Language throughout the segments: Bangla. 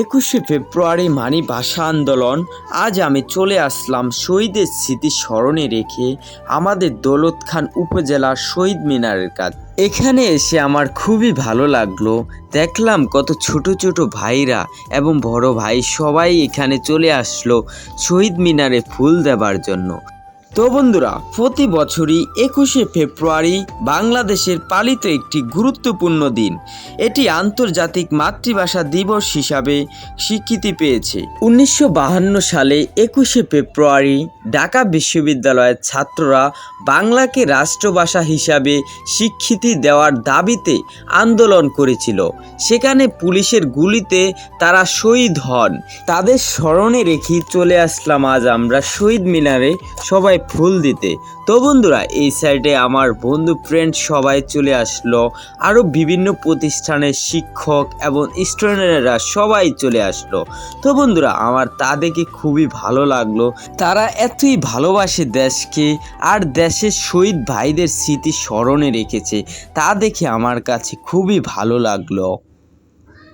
21শে ফেব্রুয়ারি মানি ভাষা আন্দোলন। আজ আমি চলে আসলাম শহীদের স্মৃতি স্মরণে রেখে আমাদের দৌলত খান উপজেলার শহীদ মিনারের কাছে। এখানে এসে আমার খুবই ভালো লাগলো। দেখলাম কত ছোট ছোট ভাইরা এবং বড় ভাই সবাই এখানে চলে আসলো শহীদ মিনারে ফুল দেবার জন্য। তো বন্ধুরা, প্রতি বছরই 21শে ফেব্রুয়ারি বাংলাদেশের পালিত একটি গুরুত্বপূর্ণ দিন। এটি আন্তর্জাতিক মাতৃভাষা দিবস হিসাবে স্বীকৃতি পেয়েছে। 1952 সালে 21শে ফেব্রুয়ারি ঢাকা বিশ্ববিদ্যালয়ের ছাত্ররা বাংলাকে রাষ্ট্রভাষা হিসাবে স্বীকৃতি দেওয়ার দাবিতে আন্দোলন করেছিল। সেখানে পুলিশের গুলিতে তারা শহীদ হন। তাদের স্মরণে রেখে চলে আসলাম আজ আমরা শহীদ মিনারে সবাই ফুল দিতে। তো বন্ধুরা, এই সাইডে আমার বন্ধু ফ্রেন্ড সবাই চলে আসলো, আরও বিভিন্ন প্রতিষ্ঠানের শিক্ষক এবং স্টুডেন্টরা সবাই চলে আসলো। তো বন্ধুরা, আমার তা দেখে খুবই ভালো লাগলো। তারা এতই ভালোবাসে দেশকে আর দেশের শহীদ ভাইদের স্মৃতি স্মরণে রেখেছে, তা দেখে আমার কাছে খুবই ভালো লাগলো।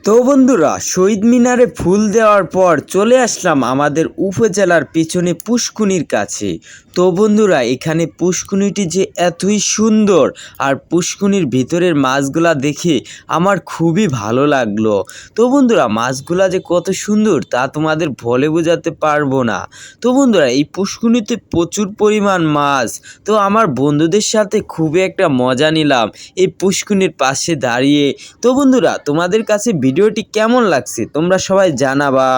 তো বন্ধুরা, শহীদ মিনারে ফুল দেওয়ার পর চলে আসলাম আমাদের উপজেলার পেছনে পুষ্কুনির কাছে। তো বন্ধুরা, এখানে পুষ্কুনিটি যে এতই সুন্দর আর পুষ্কুনির ভিতরের মাছগুলা দেখে আমার খুবই ভালো লাগলো। তো বন্ধুরা, মাছগুলা যে কত সুন্দর তা তোমাদের বলে বোঝাতে পারবো না। তো বন্ধুরা, এই পুষ্কুনিতে প্রচুর পরিমাণ মাছ। তো আমার বন্ধুদের সাথে খুবই একটা মজা নিলাম এই পুষ্কুনির পাশে দাঁড়িয়ে। তো বন্ধুরা, তোমাদের কাছে ভিডিওটি কেমন লাগছে তোমরা সবাই জানাবা।